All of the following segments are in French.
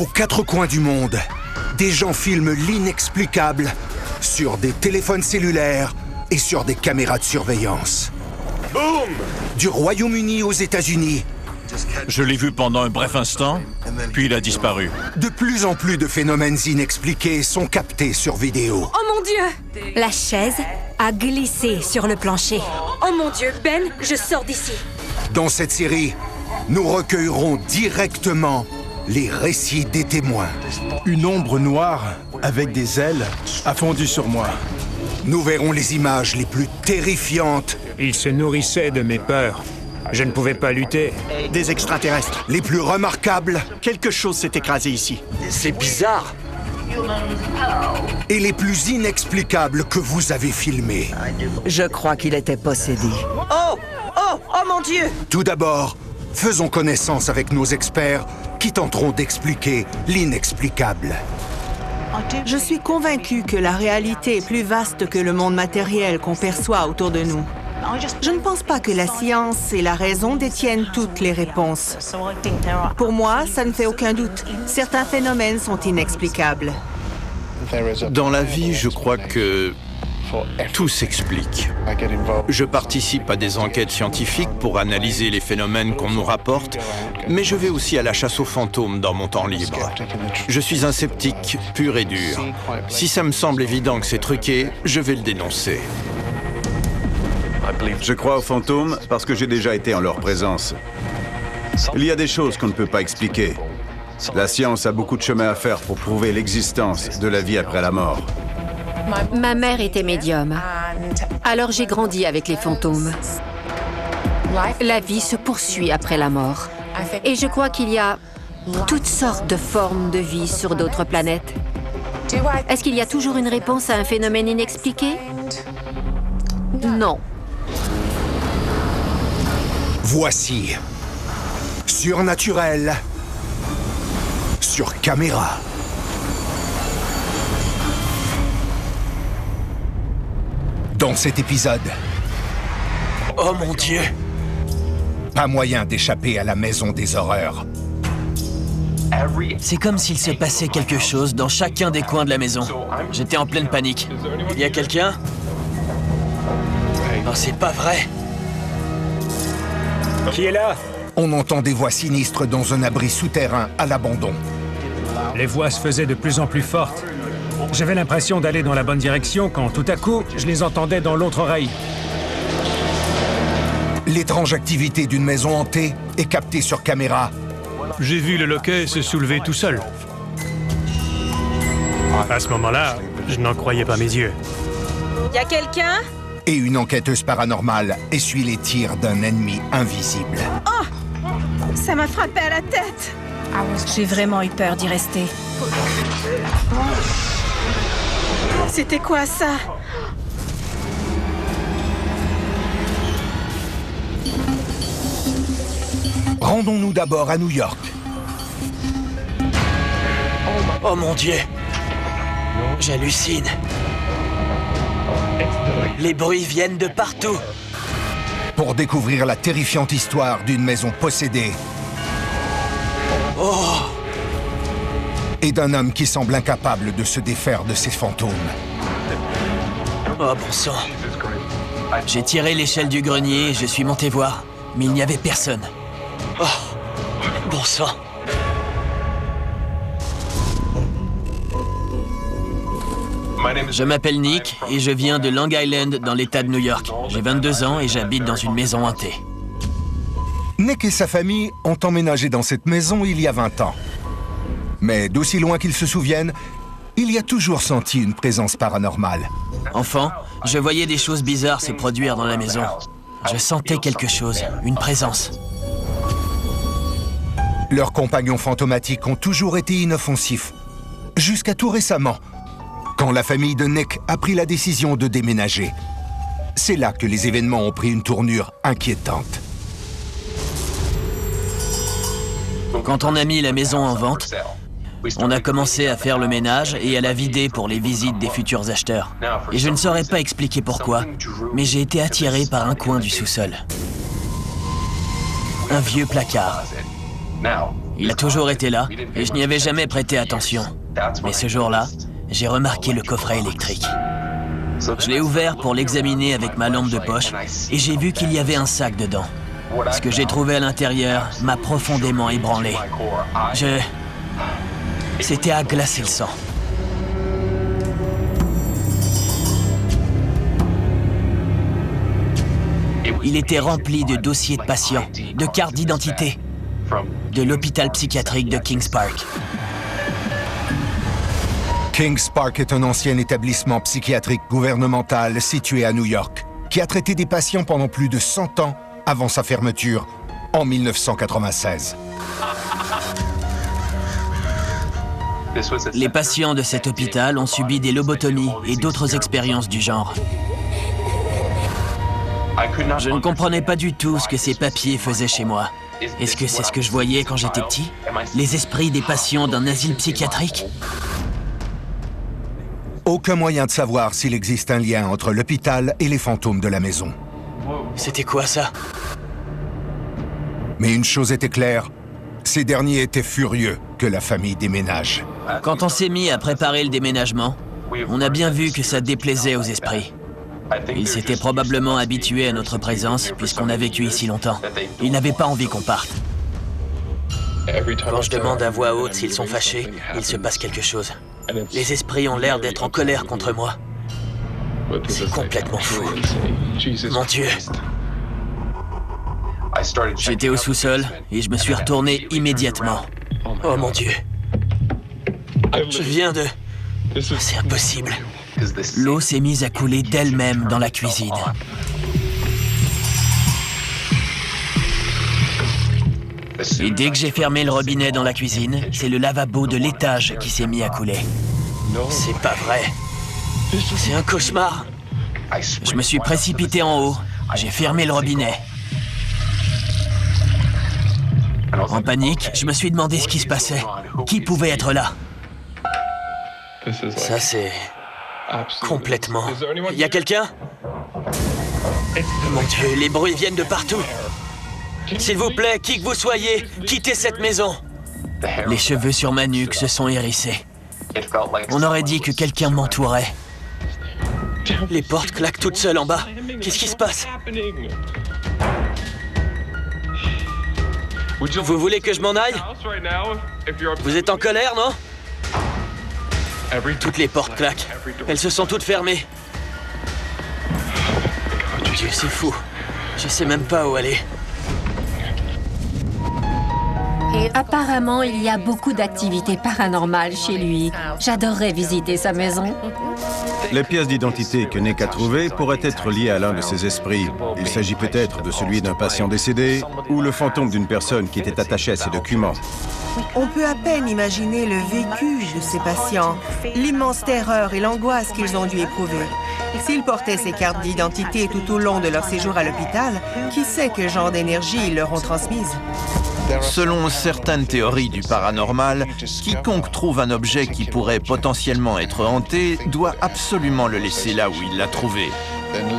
Aux quatre coins du monde, des gens filment l'inexplicable sur des téléphones cellulaires et sur des caméras de surveillance. Boum! Du Royaume-Uni aux États-Unis, Je l'ai vu pendant un bref instant, puis il a disparu. de plus en plus de phénomènes inexpliqués sont captés sur vidéo. Oh mon Dieu! La chaise a glissé sur le plancher. Oh mon Dieu, Ben, je sors d'ici. Dans cette série, nous recueillerons directement les récits des témoins. Une ombre noire avec des ailes a fondu sur moi. Nous verrons les images les plus terrifiantes, Il se nourrissait de mes peurs. Je ne pouvais pas lutter. Des extraterrestres. les plus remarquables Quelque chose s'est écrasé ici. C'est bizarre. et les plus inexplicables que vous avez filmés. Je crois qu'il était possédé. Oh! Oh! Oh mon Dieu! Tout d'abord, faisons connaissance avec nos experts qui tenteront d'expliquer l'inexplicable. Je suis convaincue que la réalité est plus vaste que le monde matériel qu'on perçoit autour de nous. Je ne pense pas que la science et la raison détiennent toutes les réponses. Pour moi, ça ne fait aucun doute. Certains phénomènes sont inexplicables. Dans la vie, je crois que tout s'explique. Je participe à des enquêtes scientifiques pour analyser les phénomènes qu'on nous rapporte, mais je vais aussi à la chasse aux fantômes dans mon temps libre. Je suis un sceptique pur et dur. Si ça me semble évident que c'est truqué, je vais le dénoncer. Je crois aux fantômes parce que j'ai déjà été en leur présence. Il y a des choses qu'on ne peut pas expliquer. La science a beaucoup de chemin à faire pour prouver l'existence de la vie après la mort. Ma mère était médium. Alors j'ai grandi avec les fantômes. La vie se poursuit après la mort. Et je crois qu'il y a toutes sortes de formes de vie sur d'autres planètes. Est-ce qu'il y a toujours une réponse à un phénomène inexpliqué? Non. Voici Surnaturel sur caméra. Dans cet épisode, Oh mon Dieu! pas moyen d'échapper à la maison des horreurs. C'est comme s'il se passait quelque chose dans chacun des coins de la maison. J'étais en pleine panique. Y a quelqu'un? Oh, c'est pas vrai! Qui est là? On entend des voix sinistres dans un abri souterrain à l'abandon. Les voix se faisaient de plus en plus fortes. J'avais l'impression d'aller dans la bonne direction quand tout à coup, je les entendais dans l'autre oreille. L'étrange activité d'une maison hantée est captée sur caméra. J'ai vu le loquet se soulever tout seul. À ce moment-là, je n'en croyais pas mes yeux. Y a quelqu'un? Et une enquêteuse paranormale essuie les tirs d'un ennemi invisible. Oh! Ça m'a frappé à la tête! J'ai vraiment eu peur d'y rester. C'était quoi ça? Rendons-nous d'abord à New York. Oh mon Dieu! J'hallucine. Les bruits viennent de partout. Pour découvrir la terrifiante histoire d'une maison possédée Oh! et d'un homme qui semble incapable de se défaire de ses fantômes. Oh bon sang. J'ai tiré l'échelle du grenier et je suis monté voir, mais il n'y avait personne. Oh! Bon sang. Je m'appelle Nick et je viens de Long Island dans l'État de New York. J'ai 22 ans et j'habite dans une maison hantée. Nick et sa famille ont emménagé dans cette maison il y a 20 ans. Mais d'aussi loin qu'ils se souviennent, il y a toujours senti une présence paranormale. Enfant, je voyais des choses bizarres se produire dans la maison. Je sentais quelque chose, une présence. Leurs compagnons fantomatiques ont toujours été inoffensifs. Jusqu'à tout récemment, quand la famille de Nick a pris la décision de déménager. C'est là que les événements ont pris une tournure inquiétante. Quand on a mis la maison en vente, on a commencé à faire le ménage et à la vider pour les visites des futurs acheteurs. Et je ne saurais pas expliquer pourquoi, mais j'ai été attiré par un coin du sous-sol. Un vieux placard. Il a toujours été là, et je n'y avais jamais prêté attention. Mais ce jour-là, j'ai remarqué le coffret électrique. Je l'ai ouvert pour l'examiner avec ma lampe de poche, et j'ai vu qu'il y avait un sac dedans. Ce que j'ai trouvé à l'intérieur m'a profondément ébranlé. C'était à glacer le sang. Il était rempli de dossiers de patients, de cartes d'identité, de l'hôpital psychiatrique de Kings Park. Kings Park est un ancien établissement psychiatrique gouvernemental situé à New York, qui a traité des patients pendant plus de 100 ans avant sa fermeture en 1996. Les patients de cet hôpital ont subi des lobotomies et d'autres expériences du genre. Je ne comprenais pas du tout ce que ces papiers faisaient chez moi. Est-ce que c'est ce que je voyais quand j'étais petit? Les esprits des patients d'un asile psychiatrique? Aucun moyen de savoir s'il existe un lien entre l'hôpital et les fantômes de la maison. C'était quoi ça? Mais une chose était claire, ces derniers étaient furieux que la famille déménage. Quand on s'est mis à préparer le déménagement, on a bien vu que ça déplaisait aux esprits. Ils s'étaient probablement habitués à notre présence puisqu'on a vécu ici longtemps. Ils n'avaient pas envie qu'on parte. Quand je demande à voix haute s'ils sont fâchés, il se passe quelque chose. Les esprits ont l'air d'être en colère contre moi. C'est complètement fou. Mon Dieu. J'étais au sous-sol et je me suis retourné immédiatement. Oh mon Dieu. Je viens de... C'est impossible. L'eau s'est mise à couler d'elle-même dans la cuisine. Et dès que j'ai fermé le robinet dans la cuisine, c'est le lavabo de l'étage qui s'est mis à couler. C'est pas vrai. C'est un cauchemar. Je me suis précipité en haut. J'ai fermé le robinet. En panique, je me suis demandé ce qui se passait. Qui pouvait être là? Ça, c'est... complètement... Y a quelqu'un? Mon Dieu, les bruits viennent de partout. S'il vous plaît, qui que vous soyez, quittez cette maison. Les cheveux sur ma nuque se sont hérissés. On aurait dit que quelqu'un m'entourait. Les portes claquent toutes seules en bas. Qu'est-ce qui se passe? Vous voulez que je m'en aille? Vous êtes en colère, non? Toutes les portes claquent. Elles se sont toutes fermées. Mon Dieu, c'est fou. Je sais même pas où aller. Apparemment, il y a beaucoup d'activités paranormales chez lui. J'adorerais visiter sa maison. Les pièces d'identité que Nick a trouvées pourraient être liées à l'un de ses esprits. Il s'agit peut-être de celui d'un patient décédé ou le fantôme d'une personne qui était attachée à ses documents. On peut à peine imaginer le vécu de ces patients, l'immense terreur et l'angoisse qu'ils ont dû éprouver. S'ils portaient ces cartes d'identité tout au long de leur séjour à l'hôpital, qui sait quel genre d'énergie ils leur ont transmise? Selon certaines théories du paranormal, quiconque trouve un objet qui pourrait potentiellement être hanté doit absolument le laisser là où il l'a trouvé.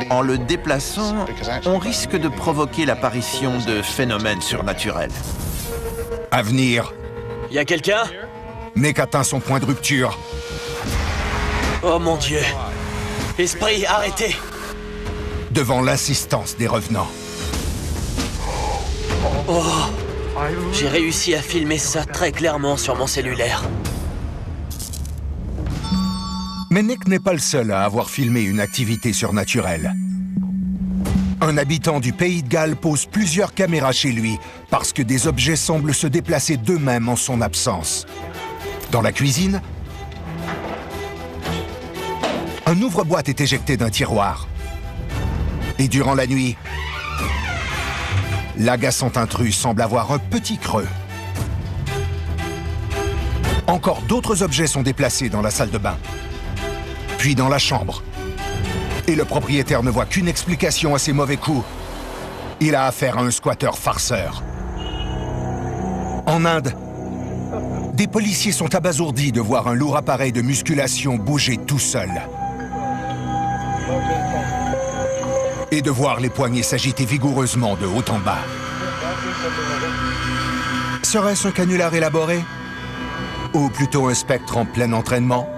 En le déplaçant, on risque de provoquer l'apparition de phénomènes surnaturels. À venir. Y a quelqu'un? Nick atteint son point de rupture. Oh mon Dieu. Esprit, arrêtez! Devant l'assistance des revenants. Oh! J'ai réussi à filmer ça très clairement sur mon cellulaire. Mais Nick n'est pas le seul à avoir filmé une activité surnaturelle. Un habitant du Pays de Galles pose plusieurs caméras chez lui parce que des objets semblent se déplacer d'eux-mêmes en son absence. Dans la cuisine, un ouvre-boîte est éjecté d'un tiroir. Et durant la nuit, l'agaçant intrus semble avoir un petit creux. Encore d'autres objets sont déplacés dans la salle de bain, puis dans la chambre. Et le propriétaire ne voit qu'une explication à ses mauvais coups. Il a affaire à un squatteur farceur. En Inde, des policiers sont abasourdis de voir un lourd appareil de musculation bouger tout seul. Et de voir les poignets s'agiter vigoureusement de haut en bas. Serait-ce un canular élaboré? Ou plutôt un spectre en plein entraînement?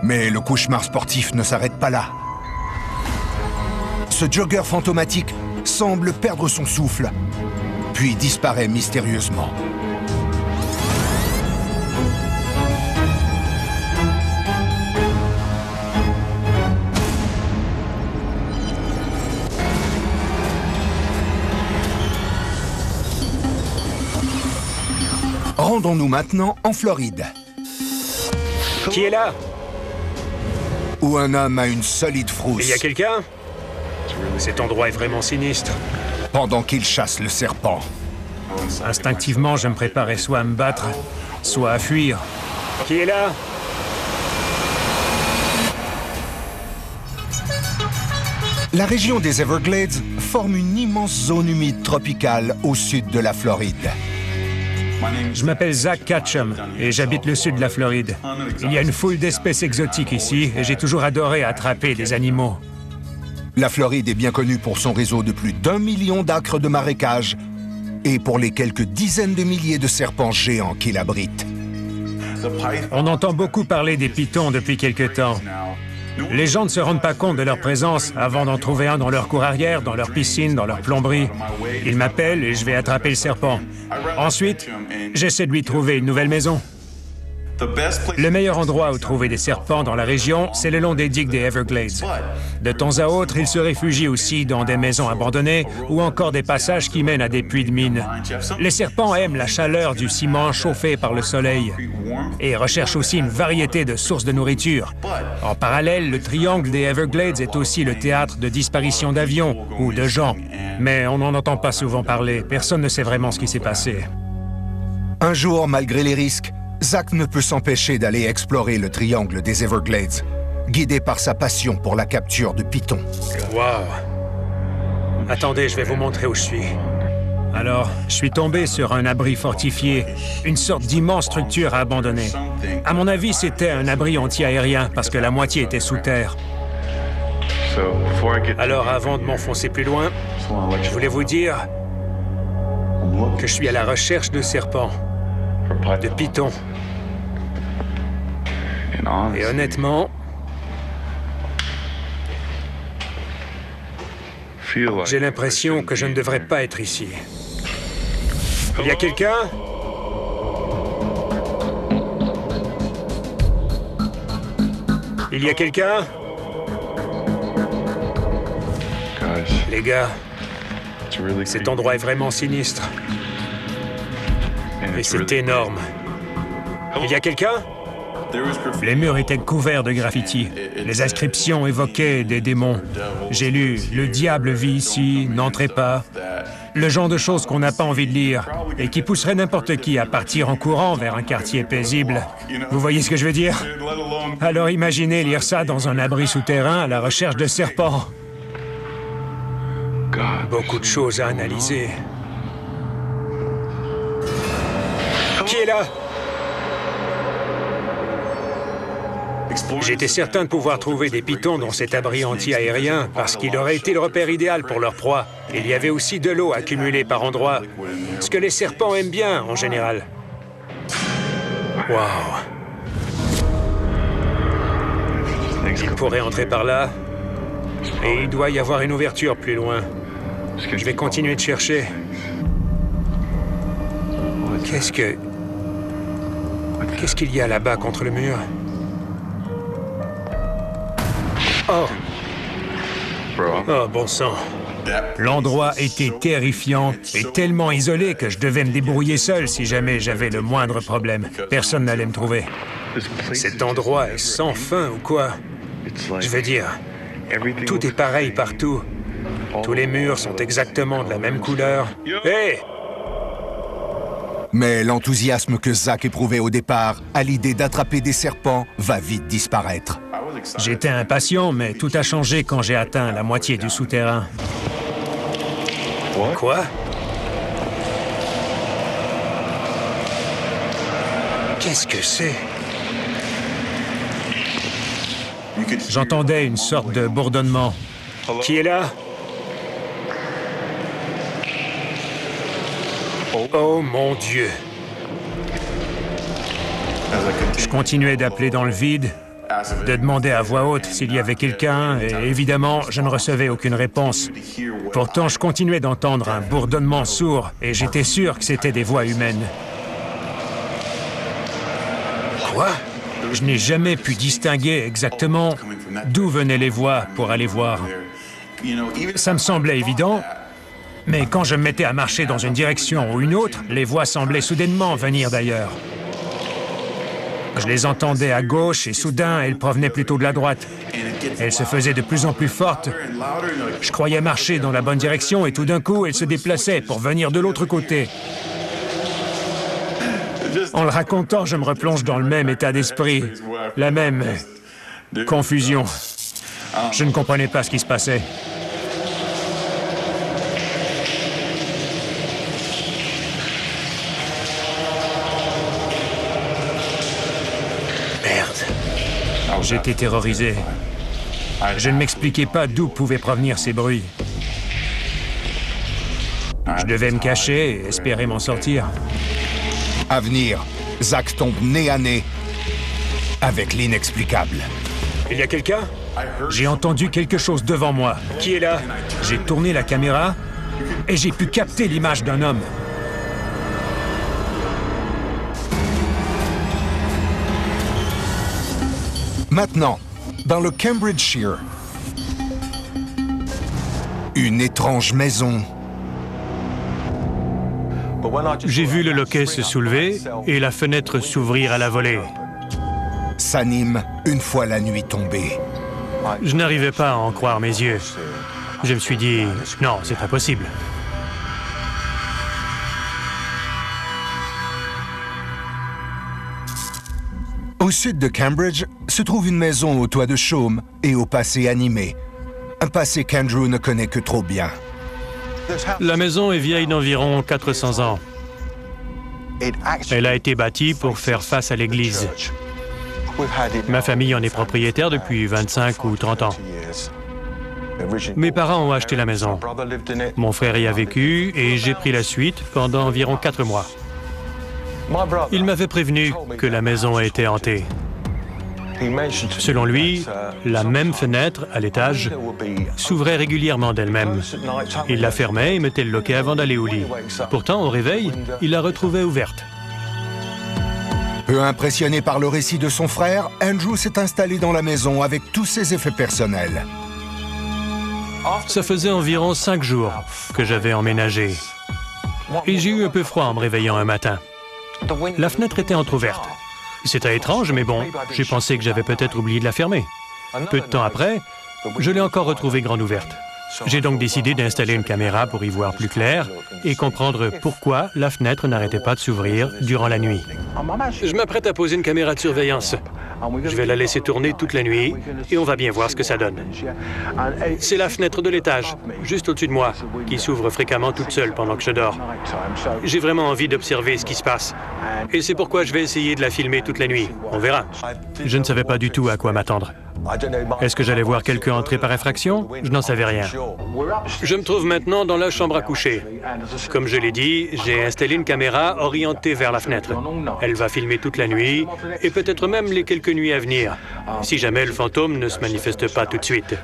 Mais le cauchemar sportif ne s'arrête pas là. Ce jogger fantomatique semble perdre son souffle, puis disparaît mystérieusement. Rendons-nous maintenant en Floride. Qui est là? Où un homme a une solide frousse. Il y a quelqu'un? Cet endroit est vraiment sinistre. Pendant qu'il chasse le serpent. Instinctivement, je me préparais soit à me battre, soit à fuir. Qui est là? La région des Everglades forme une immense zone humide tropicale au sud de la Floride. Je m'appelle Zach Ketchum et j'habite le sud de la Floride. Il y a une foule d'espèces exotiques ici et j'ai toujours adoré attraper des animaux. La Floride est bien connue pour son réseau de plus d'1 million d'acres de marécages et pour les quelques dizaines de milliers de serpents géants qu'il abrite. On entend beaucoup parler des pythons depuis quelque temps. Les gens ne se rendent pas compte de leur présence avant d'en trouver un dans leur cour arrière, dans leur piscine, dans leur plomberie. Ils m'appellent et je vais attraper le serpent. Ensuite, j'essaie de lui trouver une nouvelle maison. Le meilleur endroit où trouver des serpents dans la région, c'est le long des digues des Everglades. De temps à autre, ils se réfugient aussi dans des maisons abandonnées ou encore des passages qui mènent à des puits de mines. Les serpents aiment la chaleur du ciment chauffé par le soleil et recherchent aussi une variété de sources de nourriture. En parallèle, le triangle des Everglades est aussi le théâtre de disparitions d'avions ou de gens. Mais on n'en entend pas souvent parler. Personne ne sait vraiment ce qui s'est passé. Un jour, malgré les risques, Zach ne peut s'empêcher d'aller explorer le triangle des Everglades, guidé par sa passion pour la capture de pythons. Wow! Attendez, je vais vous montrer où je suis. Alors, je suis tombé sur un abri fortifié, une sorte d'immense structure abandonnée. À mon avis, c'était un abri anti-aérien parce que la moitié était sous terre. Alors, avant de m'enfoncer plus loin, je voulais vous dire que je suis à la recherche de serpents, de pythons. Et honnêtement, j'ai l'impression que je ne devrais pas être ici. Il y a quelqu'un? Il y a quelqu'un? Les gars, cet endroit est vraiment sinistre. Et c'est énorme. Il y a quelqu'un? Les murs étaient couverts de graffitis. Les inscriptions évoquaient des démons. J'ai lu « Le diable vit ici, n'entrez pas ». Le genre de choses qu'on n'a pas envie de lire et qui pousserait n'importe qui à partir en courant vers un quartier paisible. Vous voyez ce que je veux dire? Alors imaginez lire ça dans un abri souterrain à la recherche de serpents. Beaucoup de choses à analyser. Qui est là? J'étais certain de pouvoir trouver des pythons dans cet abri anti-aérien parce qu'il aurait été le repère idéal pour leur proie. Il y avait aussi de l'eau accumulée par endroits, ce que les serpents aiment bien en général. Wow! Il pourrait entrer par là, et il doit y avoir une ouverture plus loin. Je vais continuer de chercher. Qu'est-ce qu'il y a là-bas contre le mur? Oh! Oh, bon sang. L'endroit était terrifiant et tellement isolé que je devais me débrouiller seul si jamais j'avais le moindre problème. Personne n'allait me trouver. Cet endroit est sans fin ou quoi? Je veux dire, tout est pareil partout. Tous les murs sont exactement de la même couleur. Hé! Mais l'enthousiasme que Zach éprouvait au départ à l'idée d'attraper des serpents va vite disparaître. J'étais impatient, mais tout a changé quand j'ai atteint la moitié du souterrain. Quoi? Qu'est-ce que c'est? J'entendais une sorte de bourdonnement. Qui est là? Oh mon Dieu! Je continuais d'appeler dans le vide, de demander à voix haute s'il y avait quelqu'un, et évidemment, je ne recevais aucune réponse. Pourtant, je continuais d'entendre un bourdonnement sourd, et j'étais sûr que c'était des voix humaines. Quoi? Je n'ai jamais pu distinguer exactement d'où venaient les voix pour aller voir. Ça me semblait évident, mais quand je me mettais à marcher dans une direction ou une autre, les voix semblaient soudainement venir d'ailleurs. Je les entendais à gauche et soudain, elles provenaient plutôt de la droite. Elles se faisaient de plus en plus fortes. Je croyais marcher dans la bonne direction et tout d'un coup, elles se déplaçaient pour venir de l'autre côté. En le racontant, je me replonge dans le même état d'esprit, la même confusion. Je ne comprenais pas ce qui se passait. Merde. J'étais terrorisé. Je ne m'expliquais pas d'où pouvaient provenir ces bruits. Je devais me cacher et espérer m'en sortir. À venir, Zach tombe nez à nez avec l'inexplicable. Il y a quelqu'un? J'ai entendu quelque chose devant moi. Qui est là? J'ai tourné la caméra et j'ai pu capter l'image d'un homme. Maintenant, dans le Cambridgeshire, une étrange maison. J'ai vu le loquet se soulever et la fenêtre s'ouvrir à la volée. S'anime une fois la nuit tombée. Je n'arrivais pas à en croire mes yeux. Je me suis dit, non, c'est impossible. Au sud de Cambridge se trouve une maison au toit de chaume et au passé animé. Un passé qu'Andrew ne connaît que trop bien. La maison est vieille d'environ 400 ans. Elle a été bâtie pour faire face à l'église. Ma famille en est propriétaire depuis 25 ou 30 ans. Mes parents ont acheté la maison. Mon frère y a vécu et j'ai pris la suite pendant environ 4 mois. Il m'avait prévenu que la maison était hantée. Selon lui, la même fenêtre, à l'étage, s'ouvrait régulièrement d'elle-même. Il la fermait et mettait le loquet avant d'aller au lit. Pourtant, au réveil, il la retrouvait ouverte. Peu impressionné par le récit de son frère, Andrew s'est installé dans la maison avec tous ses effets personnels. Ça faisait environ 5 jours que j'avais emménagé. Et j'ai eu un peu froid en me réveillant un matin. La fenêtre était entrouverte. C'était étrange, mais bon, j'ai pensé que j'avais peut-être oublié de la fermer. Peu de temps après, je l'ai encore retrouvée grande ouverte. J'ai donc décidé d'installer une caméra pour y voir plus clair et comprendre pourquoi la fenêtre n'arrêtait pas de s'ouvrir durant la nuit. Je m'apprête à poser une caméra de surveillance. Je vais la laisser tourner toute la nuit et on va bien voir ce que ça donne. C'est la fenêtre de l'étage, juste au-dessus de moi, qui s'ouvre fréquemment toute seule pendant que je dors. J'ai vraiment envie d'observer ce qui se passe. Et c'est pourquoi je vais essayer de la filmer toute la nuit. On verra. Je ne savais pas du tout à quoi m'attendre. Est-ce que j'allais voir quelqu'un entrer par effraction? Je n'en savais rien. Je me trouve maintenant dans la chambre à coucher. Comme je l'ai dit, j'ai installé une caméra orientée vers la fenêtre. Elle va filmer toute la nuit et peut-être même les quelques nuits à venir, si jamais le fantôme ne se manifeste pas tout de suite.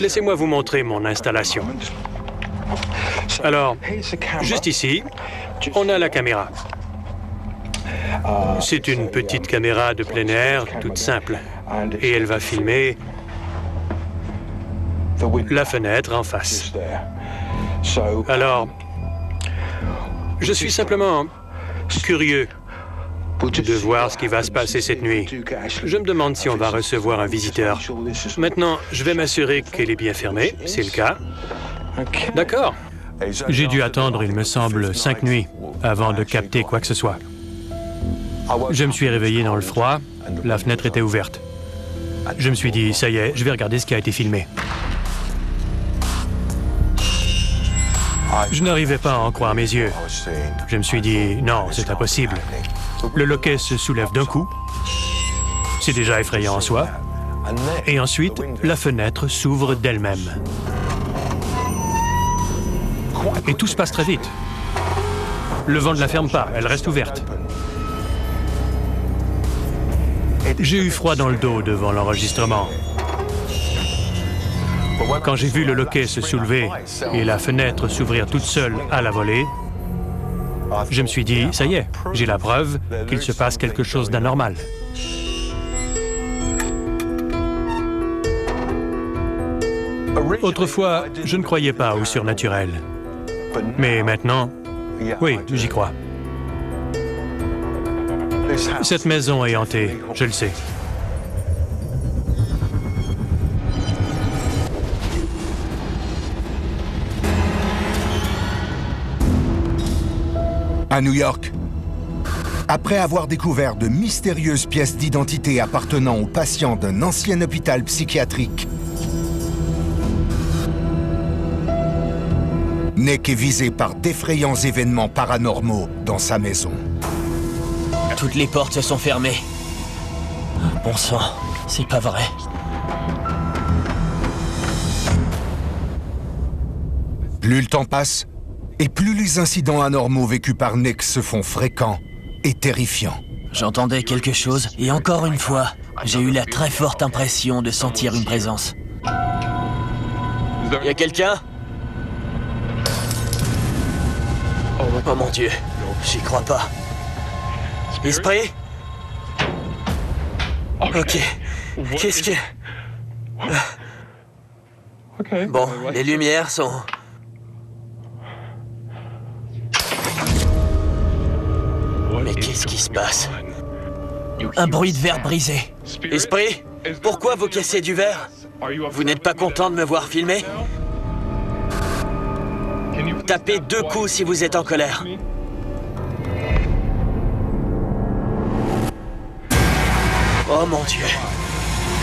Laissez-moi vous montrer mon installation. Alors, juste ici, on a la caméra. C'est une petite caméra de plein air, toute simple. Et elle va filmer la fenêtre en face. Alors, je suis simplement curieux de voir ce qui va se passer cette nuit. Je me demande si on va recevoir un visiteur. Maintenant, je vais m'assurer qu'elle est bien fermée. C'est le cas. D'accord. J'ai dû attendre, il me semble, 5 nuits avant de capter quoi que ce soit. Je me suis réveillé dans le froid. La fenêtre était ouverte. Je me suis dit, ça y est, je vais regarder ce qui a été filmé. Je n'arrivais pas à en croire mes yeux. Je me suis dit, non, c'est impossible. Le loquet se soulève d'un coup. C'est déjà effrayant en soi. Et ensuite, la fenêtre s'ouvre d'elle-même. Et tout se passe très vite. Le vent ne la ferme pas, elle reste ouverte. J'ai eu froid dans le dos devant l'enregistrement. Quand j'ai vu le loquet se soulever et la fenêtre s'ouvrir toute seule à la volée, je me suis dit, ça y est, j'ai la preuve qu'il se passe quelque chose d'anormal. Autrefois, je ne croyais pas au surnaturel. Mais maintenant, oui, j'y crois. Cette maison est hantée, je le sais. À New York, après avoir découvert de mystérieuses pièces d'identité appartenant aux patients d'un ancien hôpital psychiatrique, Nick est visé par d'effrayants événements paranormaux dans sa maison. Toutes les portes se sont fermées. Bon sang, c'est pas vrai. Plus le temps passe, et plus les incidents anormaux vécus par Nick se font fréquents et terrifiants. J'entendais quelque chose, et encore une fois, j'ai eu la très forte impression de sentir une présence. Y a quelqu'un? Oh mon Dieu, j'y crois pas. Esprit? Ok, qu'est-ce que... Bon, les lumières sont... Mais qu'est-ce qui se passe? Un bruit de verre brisé. Esprit? Pourquoi vous cassez du verre? Vous n'êtes pas content de me voir filmer? Tapez 2 coups si vous êtes en colère. Oh mon Dieu.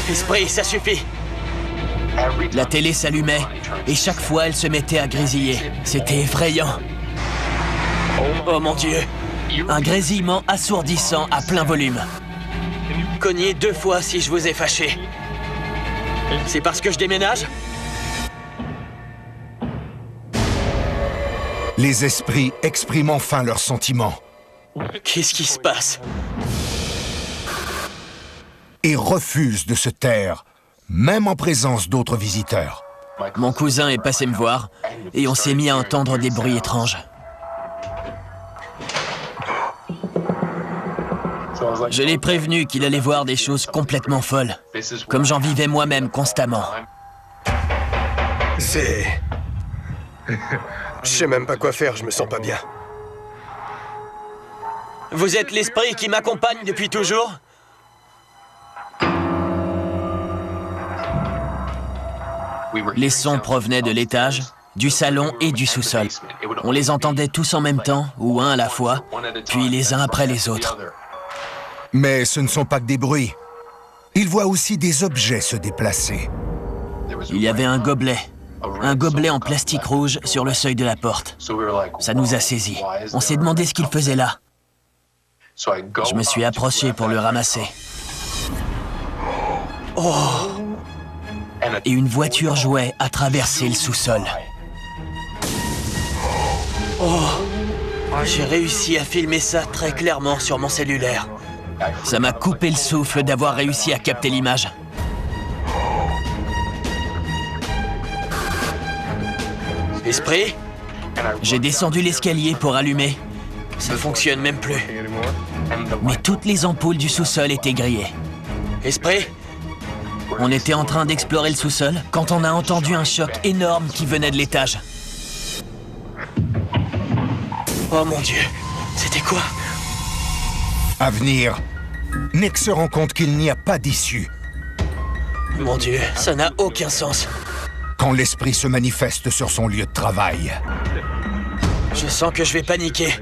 Esprit, ça suffit. La télé s'allumait et chaque fois elle se mettait à grésiller. C'était effrayant. Oh mon Dieu. Un grésillement assourdissant à plein volume. Cognez 2 fois si je vous ai fâché. C'est parce que je déménage? Les esprits expriment enfin leurs sentiments. Qu'est-ce qui se passe? Et refusent de se taire, même en présence d'autres visiteurs. Mon cousin est passé me voir et on s'est mis à entendre des bruits étranges. Je l'ai prévenu qu'il allait voir des choses complètement folles, comme j'en vivais moi-même constamment. C'est... Je sais même pas quoi faire, je me sens pas bien. Vous êtes l'esprit qui m'accompagne depuis toujours? Les sons provenaient de l'étage, du salon et du sous-sol. On les entendait tous en même temps, ou un à la fois, puis les uns après les autres. Mais ce ne sont pas que des bruits. Ils voient aussi des objets se déplacer. Il y avait un gobelet en plastique rouge sur le seuil de la porte. Ça nous a saisis. On s'est demandé ce qu'il faisait là. Je me suis approché pour le ramasser. Oh! Et une voiture jouet a traversé le sous-sol. Oh! J'ai réussi à filmer ça très clairement sur mon cellulaire. Ça m'a coupé le souffle d'avoir réussi à capter l'image. Esprit? J'ai descendu l'escalier pour allumer. Ça fonctionne même plus. Mais toutes les ampoules du sous-sol étaient grillées. Esprit? On était en train d'explorer le sous-sol quand on a entendu un choc énorme qui venait de l'étage. Oh mon Dieu, c'était quoi? À venir, Nick se rend compte qu'il n'y a pas d'issue. Mon Dieu, ça n'a aucun sens. Quand l'esprit se manifeste sur son lieu de travail. Je sens que je vais paniquer.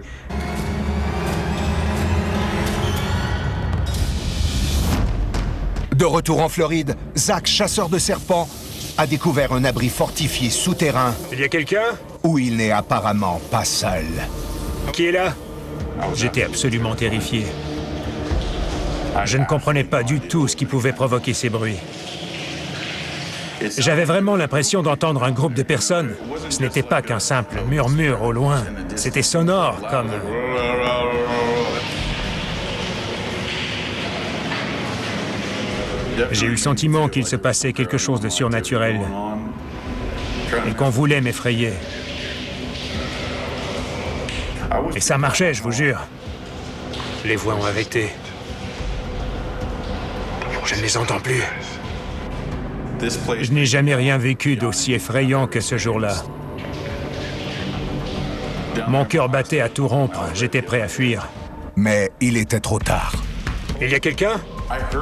De retour en Floride, Zach, chasseur de serpents, a découvert un abri fortifié souterrain. Il y a quelqu'un? Où il n'est apparemment pas seul. Qui est là? J'étais absolument terrifié. Je ne comprenais pas du tout ce qui pouvait provoquer ces bruits. J'avais vraiment l'impression d'entendre un groupe de personnes. Ce n'était pas qu'un simple murmure au loin. C'était sonore, comme... J'ai eu le sentiment qu'il se passait quelque chose de surnaturel et qu'on voulait m'effrayer. Et ça marchait, je vous jure. Les voix ont arrêté. Je ne les entends plus. Je n'ai jamais rien vécu d'aussi effrayant que ce jour-là. Mon cœur battait à tout rompre. J'étais prêt à fuir. Mais il était trop tard. Il y a quelqu'un?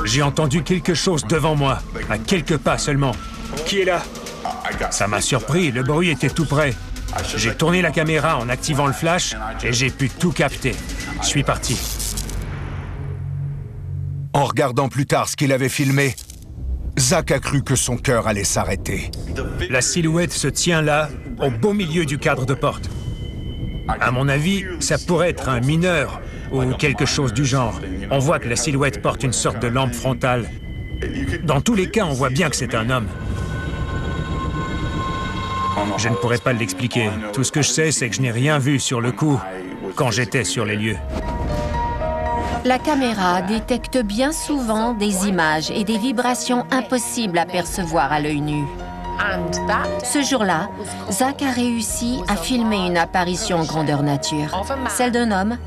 J'ai entendu quelque chose devant moi, à quelques pas seulement. Qui est là? Ça m'a surpris, le bruit était tout près. J'ai tourné la caméra en activant le flash et j'ai pu tout capter. Je suis parti. En regardant plus tard ce qu'il avait filmé, Zach a cru que son cœur allait s'arrêter. La silhouette se tient là, au beau milieu du cadre de porte. À mon avis, ça pourrait être un mineur ou quelque chose du genre. On voit que la silhouette porte une sorte de lampe frontale. Dans tous les cas, on voit bien que c'est un homme. Je ne pourrais pas l'expliquer. Tout ce que je sais, c'est que je n'ai rien vu sur le coup quand j'étais sur les lieux. La caméra détecte bien souvent des images et des vibrations impossibles à percevoir à l'œil nu. Ce jour-là, Zach a réussi à filmer une apparition grandeur nature, celle d'un homme,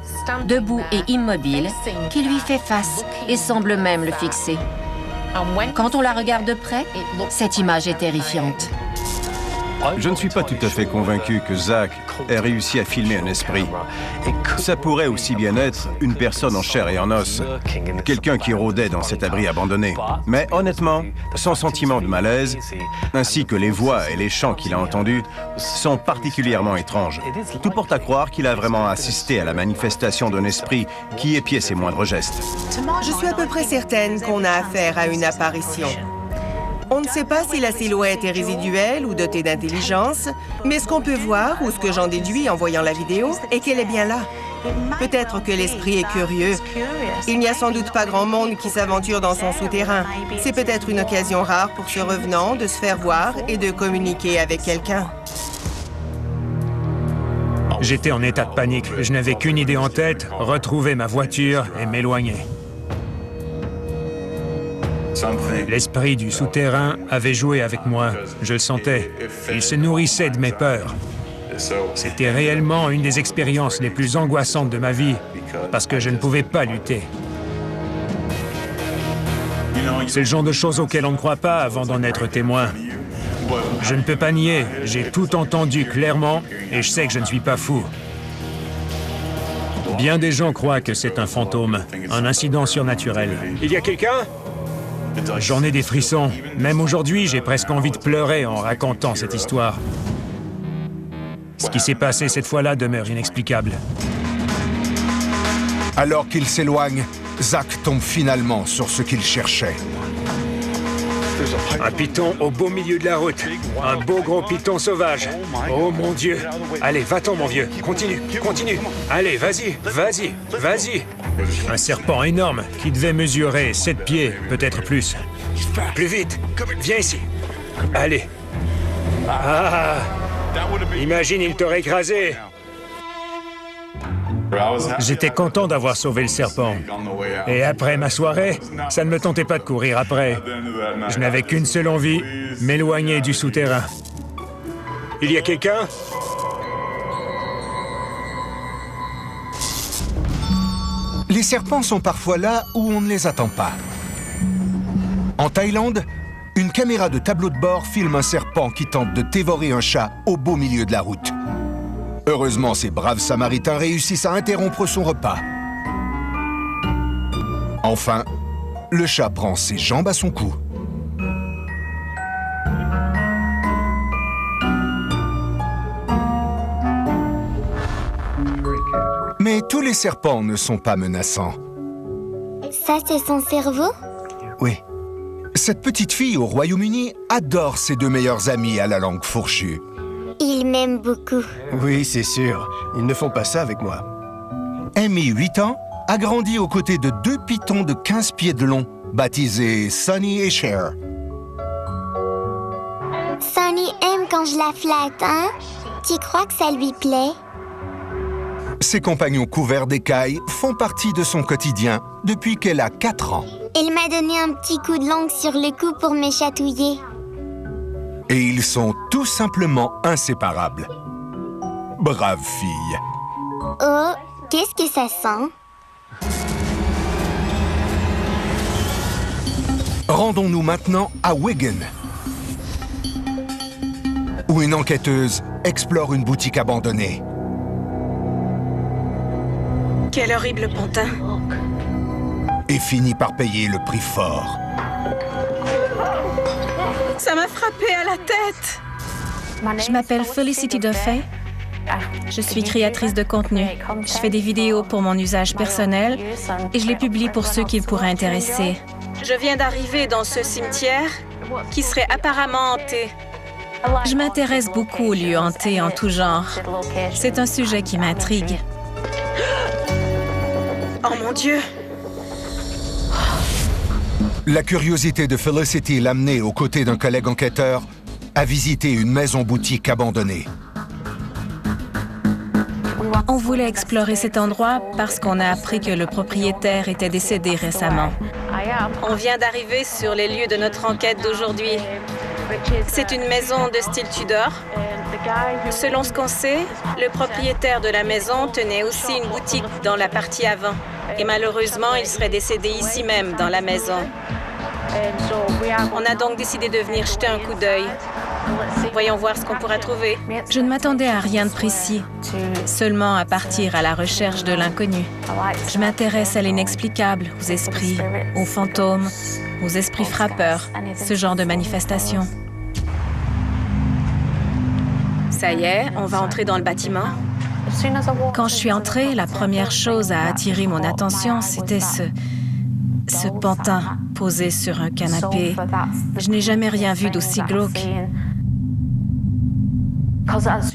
debout et immobile, qui lui fait face et semble même le fixer. Quand on la regarde de près, cette image est terrifiante. Je ne suis pas tout à fait convaincu que Zach ait réussi à filmer un esprit. Ça pourrait aussi bien être une personne en chair et en os, quelqu'un qui rôdait dans cet abri abandonné. Mais honnêtement, son sentiment de malaise, ainsi que les voix et les chants qu'il a entendus, sont particulièrement étranges. Tout porte à croire qu'il a vraiment assisté à la manifestation d'un esprit qui épiait ses moindres gestes. Je suis à peu près certaine qu'on a affaire à une apparition. On ne sait pas si la silhouette est résiduelle ou dotée d'intelligence, mais ce qu'on peut voir, ou ce que j'en déduis en voyant la vidéo, est qu'elle est bien là. Peut-être que l'esprit est curieux. Il n'y a sans doute pas grand monde qui s'aventure dans son souterrain. C'est peut-être une occasion rare pour ce revenant de se faire voir et de communiquer avec quelqu'un. J'étais en état de panique. Je n'avais qu'une idée en tête, retrouver ma voiture et m'éloigner. L'esprit du souterrain avait joué avec moi, je le sentais. Il se nourrissait de mes peurs. C'était réellement une des expériences les plus angoissantes de ma vie, parce que je ne pouvais pas lutter. C'est le genre de choses auxquelles on ne croit pas avant d'en être témoin. Je ne peux pas nier, j'ai tout entendu clairement, et je sais que je ne suis pas fou. Bien des gens croient que c'est un fantôme, un incident surnaturel. Il y a quelqu'un ? J'en ai des frissons. Même aujourd'hui, j'ai presque envie de pleurer en racontant cette histoire. Ce qui s'est passé cette fois-là demeure inexplicable. Alors qu'il s'éloigne, Zach tombe finalement sur ce qu'il cherchait. Un python au beau milieu de la route. Un beau gros python sauvage. Oh mon Dieu. Allez, va-t'en mon vieux. Continue, continue. Allez, vas-y, vas-y, vas-y. Un serpent énorme qui devait mesurer 7 pieds, peut-être plus. Plus vite. Viens ici. Allez. Ah! Imagine, il t'aurait écrasé. J'étais content d'avoir sauvé le serpent. Et après ma soirée, ça ne me tentait pas de courir après. Je n'avais qu'une seule envie, m'éloigner du souterrain. Il y a quelqu'un ? Les serpents sont parfois là où on ne les attend pas. En Thaïlande, une caméra de tableau de bord filme un serpent qui tente de dévorer un chat au beau milieu de la route. Heureusement, ces braves Samaritains réussissent à interrompre son repas. Enfin, le chat prend ses jambes à son cou. Mais tous les serpents ne sont pas menaçants. Ça, c'est son cerveau? Oui. Cette petite fille au Royaume-Uni adore ses deux meilleurs amis à la langue fourchue. Il m'aime beaucoup. Oui, c'est sûr. Ils ne font pas ça avec moi. Amy, 8 ans, a grandi aux côtés de 2 pythons de 15 pieds de long, baptisés Sunny et Cher. Annie aime quand je la flatte, hein? Tu crois que ça lui plaît? Ses compagnons couverts d'écailles font partie de son quotidien depuis qu'elle a 4 ans. Elle m'a donné un petit coup de langue sur le cou pour me chatouiller. Et ils sont tout simplement inséparables. Brave fille. Oh, qu'est-ce que ça sent? Rendons-nous maintenant à Wigan, où une enquêteuse explore une boutique abandonnée. Quel horrible pantin. Et finit par payer le prix fort. Ça m'a frappé à la tête. Je m'appelle Felicity Duffy. Je suis créatrice de contenu. Je fais des vidéos pour mon usage personnel et je les publie pour ceux qui pourraient intéresser. Je viens d'arriver dans ce cimetière qui serait apparemment hanté. Je m'intéresse beaucoup aux lieux hantés en tout genre. C'est un sujet qui m'intrigue. Oh mon Dieu! La curiosité de Felicity l'amenait, aux côtés d'un collègue enquêteur, à visiter une maison-boutique abandonnée. On voulait explorer cet endroit parce qu'on a appris que le propriétaire était décédé récemment. On vient d'arriver sur les lieux de notre enquête d'aujourd'hui. C'est une maison de style Tudor. Selon ce qu'on sait, le propriétaire de la maison tenait aussi une boutique dans la partie avant. Et malheureusement, il serait décédé ici même, dans la maison. On a donc décidé de venir jeter un coup d'œil. Voyons voir ce qu'on pourra trouver. Je ne m'attendais à rien de précis, seulement à partir à la recherche de l'inconnu. Je m'intéresse à l'inexplicable, aux esprits, aux fantômes, aux esprits frappeurs, ce genre de manifestations. Ça y est, on va entrer dans le bâtiment. Quand je suis entrée, la première chose à attirer mon attention, c'était ce pantin posé sur un canapé. Je n'ai jamais rien vu d'aussi glauque.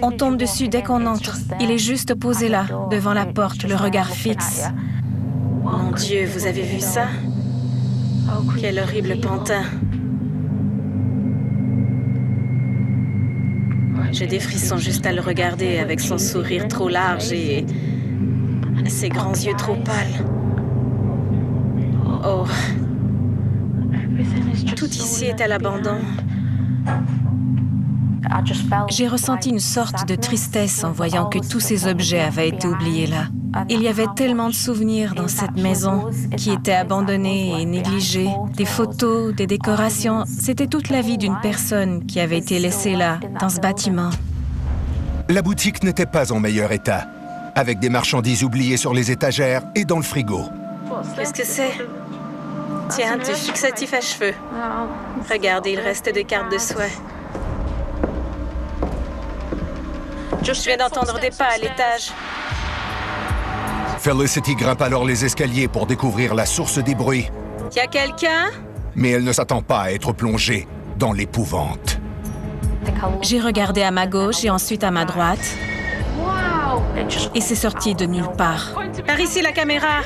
On tombe dessus dès qu'on entre. Il est juste posé là, devant la porte, le regard fixe. Mon Dieu, vous avez vu ça? Quel horrible pantin. J'ai des frissons juste à le regarder avec son sourire trop large et ses grands yeux trop pâles. Oh. Tout ici est à l'abandon. J'ai ressenti une sorte de tristesse en voyant que tous ces objets avaient été oubliés là. Il y avait tellement de souvenirs dans cette maison qui étaient abandonnés et négligés. Des photos, des décorations. C'était toute la vie d'une personne qui avait été laissée là, dans ce bâtiment. La boutique n'était pas en meilleur état, avec des marchandises oubliées sur les étagères et dans le frigo. Qu'est-ce que c'est? Tiens, du fixatif à cheveux. Regardez, il reste des cartes de souhait. Je viens d'entendre des pas à l'étage. Felicity grimpe alors les escaliers pour découvrir la source des bruits. Y a quelqu'un? Mais elle ne s'attend pas à être plongée dans l'épouvante. J'ai regardé à ma gauche et ensuite à ma droite. Et c'est sorti de nulle part. Par ici, la caméra!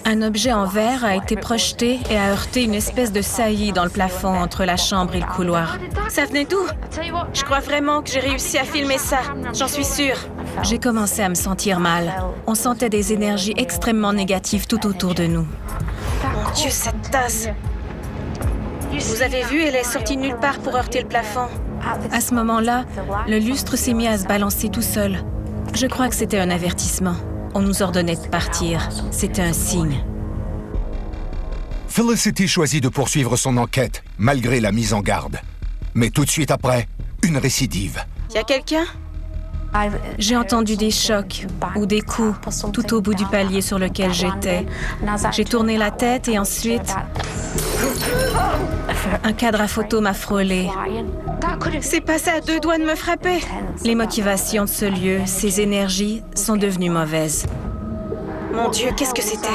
Un objet en verre a été projeté et a heurté une espèce de saillie dans le plafond entre la chambre et le couloir. Ça venait d'où? Je crois vraiment que j'ai réussi à filmer ça. J'en suis sûre. J'ai commencé à me sentir mal. On sentait des énergies extrêmement négatives tout autour de nous. Mon Dieu, cette tasse! Vous avez vu, elle est sortie de nulle part pour heurter le plafond. À ce moment-là, le lustre s'est mis à se balancer tout seul. Je crois que c'était un avertissement. On nous ordonnait de partir. C'était un signe. Felicity choisit de poursuivre son enquête, malgré la mise en garde. Mais tout de suite après, une récidive. Y a quelqu'un? J'ai entendu des chocs ou des coups tout au bout du palier sur lequel j'étais. J'ai tourné la tête et ensuite, un cadre à photo m'a frôlé. C'est passé à 2 doigts de me frapper. Les motivations de ce lieu, ces énergies, sont devenues mauvaises. Mon Dieu, qu'est-ce que c'était?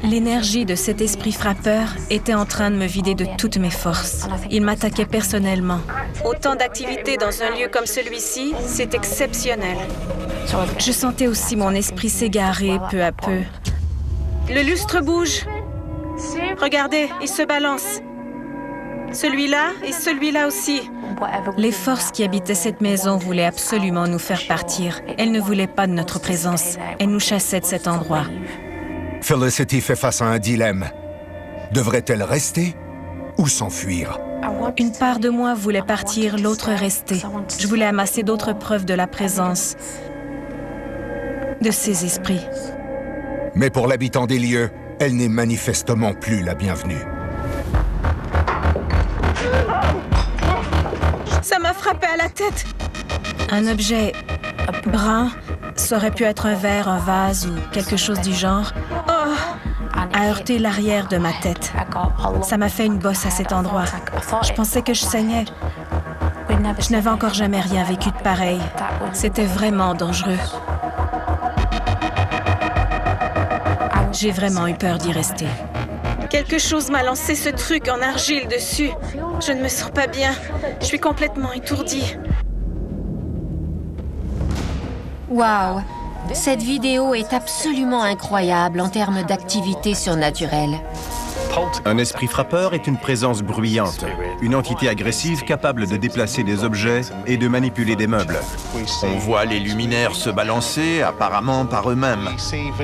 L'énergie de cet esprit frappeur était en train de me vider de toutes mes forces. Il m'attaquait personnellement. Autant d'activités dans un lieu comme celui-ci, c'est exceptionnel. Je sentais aussi mon esprit s'égarer peu à peu. Le lustre bouge. Regardez, il se balance. Celui-là et celui-là aussi. Les forces qui habitaient cette maison voulaient absolument nous faire partir. Elles ne voulaient pas de notre présence. Elles nous chassaient de cet endroit. Felicity fait face à un dilemme. Devrait-elle rester ou s'enfuir? Une part de moi voulait partir, l'autre rester. Je voulais amasser d'autres preuves de la présence de ces esprits. Mais pour l'habitant des lieux, elle n'est manifestement plus la bienvenue. Ça m'a frappé à la tête. Un objet brun, ça aurait pu être un verre, un vase ou quelque chose du genre, a heurté l'arrière de ma tête. Ça m'a fait une bosse à cet endroit. Je pensais que je saignais. Je n'avais encore jamais rien vécu de pareil. C'était vraiment dangereux. J'ai vraiment eu peur d'y rester. Quelque chose m'a lancé ce truc en argile dessus. Je ne me sens pas bien. Je suis complètement étourdie. Waouh! Cette vidéo est absolument incroyable en termes d'activité surnaturelle. Un esprit frappeur est une présence bruyante, une entité agressive capable de déplacer des objets et de manipuler des meubles. On voit les luminaires se balancer, apparemment par eux-mêmes.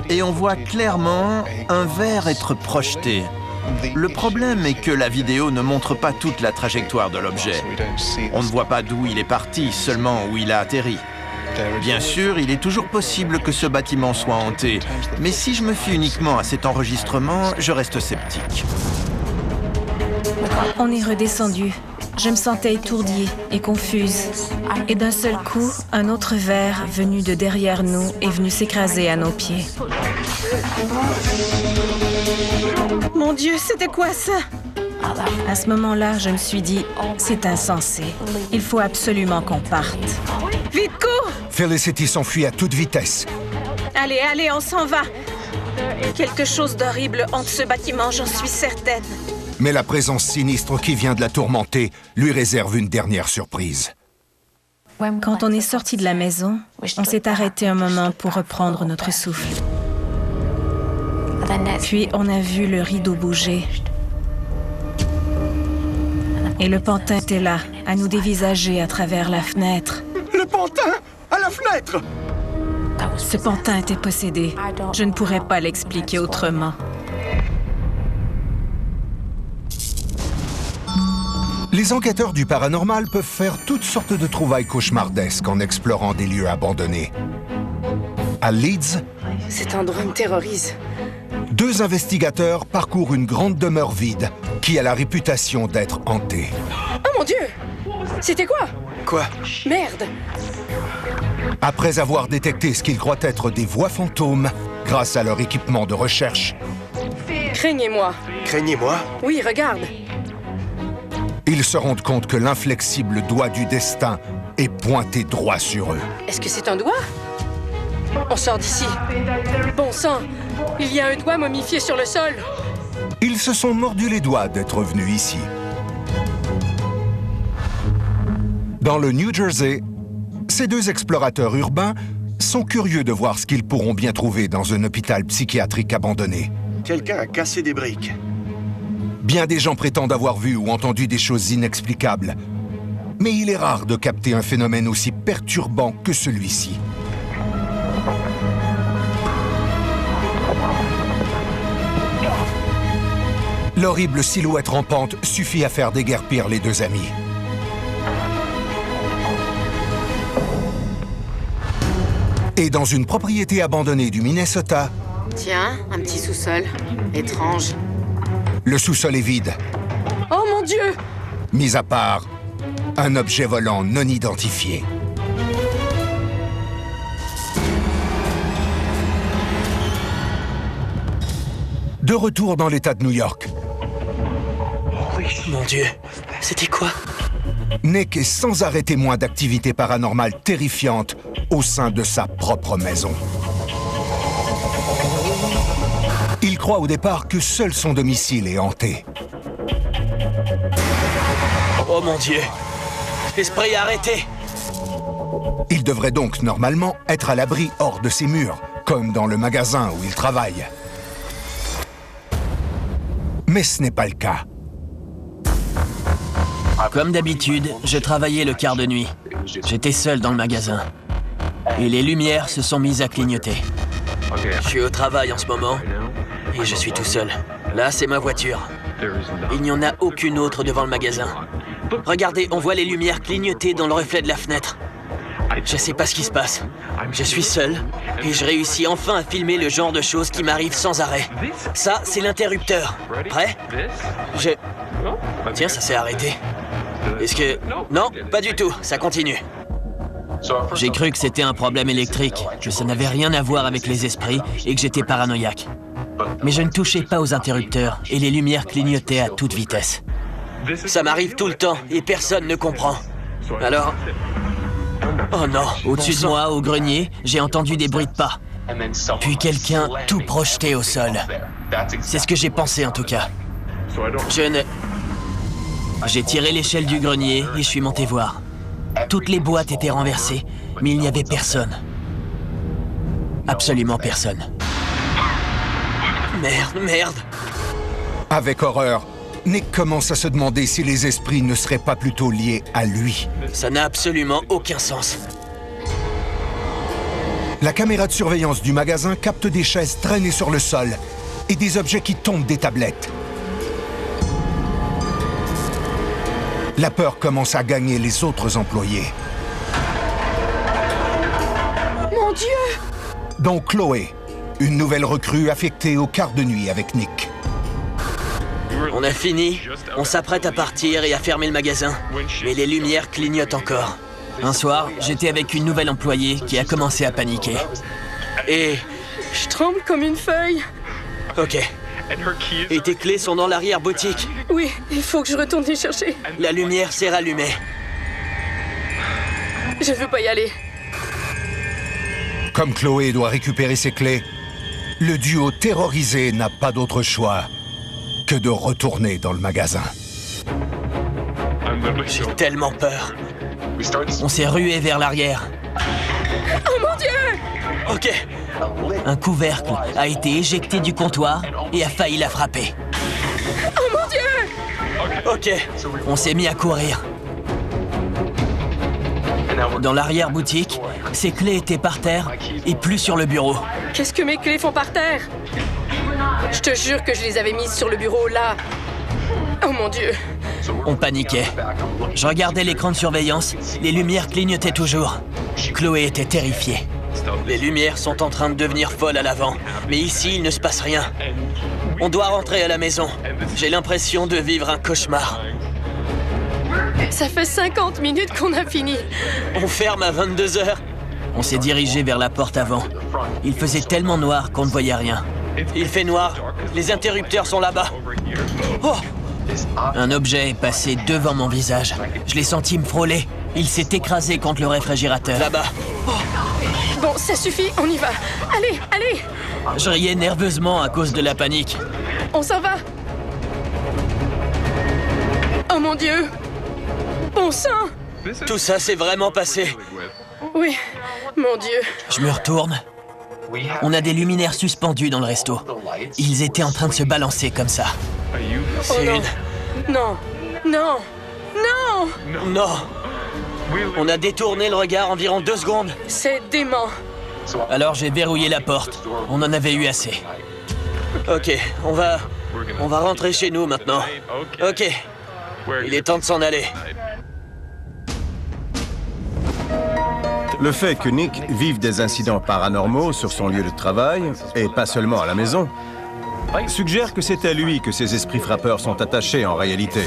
Et on voit clairement un verre être projeté. Le problème est que la vidéo ne montre pas toute la trajectoire de l'objet. On ne voit pas d'où il est parti, seulement où il a atterri. Bien sûr, il est toujours possible que ce bâtiment soit hanté, mais si je me fie uniquement à cet enregistrement, je reste sceptique. On est redescendu. Je me sentais étourdie et confuse. Et d'un seul coup, un autre verre venu de derrière nous est venu s'écraser à nos pieds. Mon Dieu, c'était quoi ça? À ce moment-là, je me suis dit, c'est insensé. Il faut absolument qu'on parte. Vite, cours! Felicity s'enfuit à toute vitesse. Allez, allez, on s'en va. Quelque chose d'horrible hante ce bâtiment, j'en suis certaine. Mais la présence sinistre qui vient de la tourmenter lui réserve une dernière surprise. Quand on est sorti de la maison, on s'est arrêté un moment pour reprendre notre souffle. Puis on a vu le rideau bouger. Et le pantin était là, à nous dévisager à travers la fenêtre. Le pantin! À la fenêtre! Ce pantin était possédé. Je ne pourrais pas l'expliquer autrement. Les enquêteurs du paranormal peuvent faire toutes sortes de trouvailles cauchemardesques en explorant des lieux abandonnés. À Leeds, cet endroit me terrorise. 2 investigateurs parcourent une grande demeure vide qui a la réputation d'être hantée. Oh mon Dieu! C'était quoi? Quoi? Merde! Après avoir détecté ce qu'ils croient être des voix fantômes, grâce à leur équipement de recherche, Craignez-moi. Craignez-moi? Oui, regarde. ils se rendent compte que l'inflexible doigt du destin est pointé droit sur eux. Est-ce que c'est un doigt? On sort d'ici. Bon sang! Il y a un doigt momifié sur le sol. Ils se sont mordus les doigts d'être venus ici. Dans le New Jersey, ces 2 explorateurs urbains sont curieux de voir ce qu'ils pourront bien trouver dans un hôpital psychiatrique abandonné. Quelqu'un a cassé des briques. Bien des gens prétendent avoir vu ou entendu des choses inexplicables. Mais il est rare de capter un phénomène aussi perturbant que celui-ci. L'horrible silhouette rampante suffit à faire déguerpir les 2 amis. Et dans une propriété abandonnée du Minnesota... Tiens, un petit sous-sol. Étrange. Le sous-sol est vide. Oh mon Dieu! Mis à part un objet volant non identifié. De retour dans l'État de New York. Mon Dieu, c'était quoi? Nick est sans arrêt témoin d'activités paranormales terrifiantes au sein de sa propre maison. Il croit au départ que seul son domicile est hanté. Oh mon Dieu! Esprit arrêté! Il devrait donc normalement être à l'abri hors de ses murs, comme dans le magasin où il travaille. Mais ce n'est pas le cas. Comme d'habitude, je travaillais le quart de nuit. J'étais seul dans le magasin. Et les lumières se sont mises à clignoter. Je suis au travail en ce moment et je suis tout seul. Là, c'est ma voiture. Il n'y en a aucune autre devant le magasin. Regardez, on voit les lumières clignoter dans le reflet de la fenêtre. Je sais pas ce qui se passe. Je suis seul et je réussis enfin à filmer le genre de choses qui m'arrivent sans arrêt. Ça, c'est l'interrupteur. Prêt? Tiens, ça s'est arrêté. Est-ce que... Non, pas du tout, ça continue. J'ai cru que c'était un problème électrique, que ça n'avait rien à voir avec les esprits et que j'étais paranoïaque. Mais je ne touchais pas aux interrupteurs et les lumières clignotaient à toute vitesse. Ça m'arrive tout le temps et personne ne comprend. Alors... Oh non, au-dessus de moi, au grenier, j'ai entendu des bruits de pas. Puis quelqu'un tout projeté au sol. C'est ce que j'ai pensé en tout cas. J'ai tiré l'échelle du grenier et je suis monté voir. Toutes les boîtes étaient renversées, mais il n'y avait personne. Absolument personne. Merde. Avec horreur, Nick commence à se demander si les esprits ne seraient pas plutôt liés à lui. Ça n'a absolument aucun sens. La caméra de surveillance du magasin capte des chaises traînées sur le sol et des objets qui tombent des tablettes. La peur commence à gagner les autres employés. Mon Dieu! Dont Chloé, une nouvelle recrue affectée au quart de nuit avec Nick. On a fini, on s'apprête à partir et à fermer le magasin. Mais les lumières clignotent encore. Un soir, j'étais avec une nouvelle employée qui a commencé à paniquer. Et... Je tremble comme une feuille. Ok. Et tes clés sont dans l'arrière-boutique. Oui, il faut que je retourne les chercher. La lumière s'est rallumée. Je ne veux pas y aller. Comme Chloé doit récupérer ses clés, le duo terrorisé n'a pas d'autre choix que de retourner dans le magasin. J'ai tellement peur. On s'est rué vers l'arrière. Oh mon Dieu! Ok. Un couvercle a été éjecté du comptoir et a failli la frapper. Oh mon Dieu! Ok. On s'est mis à courir. Dans l'arrière-boutique, ses clés étaient par terre et plus sur le bureau. Qu'est-ce que mes clés font par terre? Je te jure que je les avais mises sur le bureau, là. Oh mon Dieu. On paniquait. Je regardais l'écran de surveillance, les lumières clignotaient toujours. Chloé était terrifiée. Les lumières sont en train de devenir folles à l'avant, mais ici, il ne se passe rien. On doit rentrer à la maison. J'ai l'impression de vivre un cauchemar. Ça fait 50 minutes qu'on a fini. On ferme à 22h. On s'est dirigé vers la porte avant. Il faisait tellement noir qu'on ne voyait rien. Il fait noir. Les interrupteurs sont là-bas. Oh! Un objet est passé devant mon visage. Je l'ai senti me frôler. Il s'est écrasé contre le réfrigérateur. Là-bas. Oh. Bon, ça suffit, on y va. Allez, allez! Je riais nerveusement à cause de la panique. On s'en va. Oh mon Dieu! Bon sang! Tout ça s'est vraiment passé. Oui, mon Dieu. Je me retourne. On a des luminaires suspendus dans le resto. Ils étaient en train de se balancer comme ça. C'est une... Non, non, non! Non! On a détourné le regard environ 2 secondes. C'est dément. Alors j'ai verrouillé la porte. On en avait eu assez. Ok, on va rentrer chez nous maintenant. Ok. Il est temps de s'en aller. Le fait que Nick vive des incidents paranormaux sur son lieu de travail, et pas seulement à la maison, suggère que c'est à lui que ces esprits frappeurs sont attachés en réalité.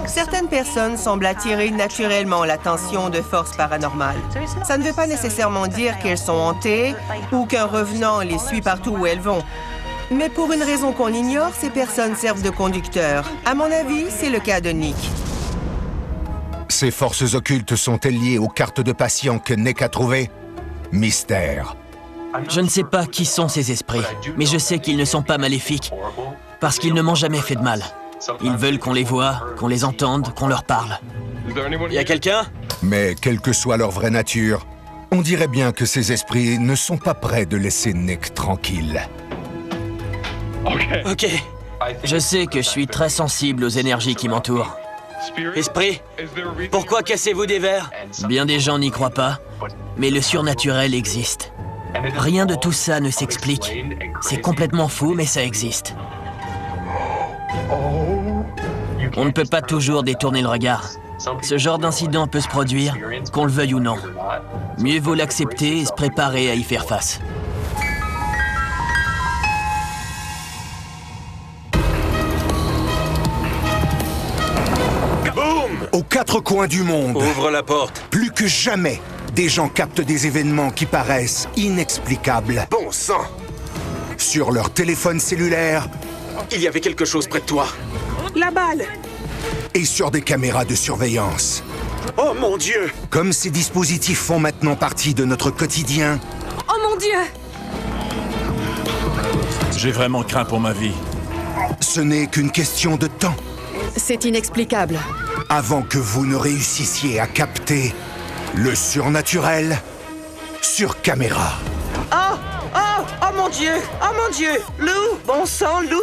Certaines personnes semblent attirer naturellement l'attention de forces paranormales. Ça ne veut pas nécessairement dire qu'elles sont hantées ou qu'un revenant les suit partout où elles vont. Mais pour une raison qu'on ignore, ces personnes servent de conducteurs. À mon avis, c'est le cas de Nick. Ces forces occultes sont-elles liées aux cartes de patients que Nick a trouvées? Mystère. Je ne sais pas qui sont ces esprits, mais je sais qu'ils ne sont pas maléfiques, parce qu'ils ne m'ont jamais fait de mal. Ils veulent qu'on les voie, qu'on les entende, qu'on leur parle. Y a quelqu'un? Mais quelle que soit leur vraie nature, on dirait bien que ces esprits ne sont pas prêts de laisser Nick tranquille. Ok. Je sais que je suis très sensible aux énergies qui m'entourent. Esprit, pourquoi cassez-vous des verres? Bien des gens n'y croient pas, mais le surnaturel existe. Rien de tout ça ne s'explique. C'est complètement fou, mais ça existe. On ne peut pas toujours détourner le regard. Ce genre d'incident peut se produire, qu'on le veuille ou non. Mieux vaut l'accepter et se préparer à y faire face. Aux quatre coins du monde, Ouvre la porte. plus que jamais, des gens captent des événements qui paraissent inexplicables. Bon sang! Sur leur téléphone cellulaire Il y avait quelque chose près de toi. La balle! et sur des caméras de surveillance. Oh mon Dieu! Comme ces dispositifs font maintenant partie de notre quotidien, Oh mon Dieu! J'ai vraiment craint pour ma vie. ce n'est qu'une question de temps C'est inexplicable. avant que vous ne réussissiez à capter le surnaturel sur caméra. Oh! Oh! Oh mon Dieu! Oh mon Dieu! Lou! Bon sang, Lou!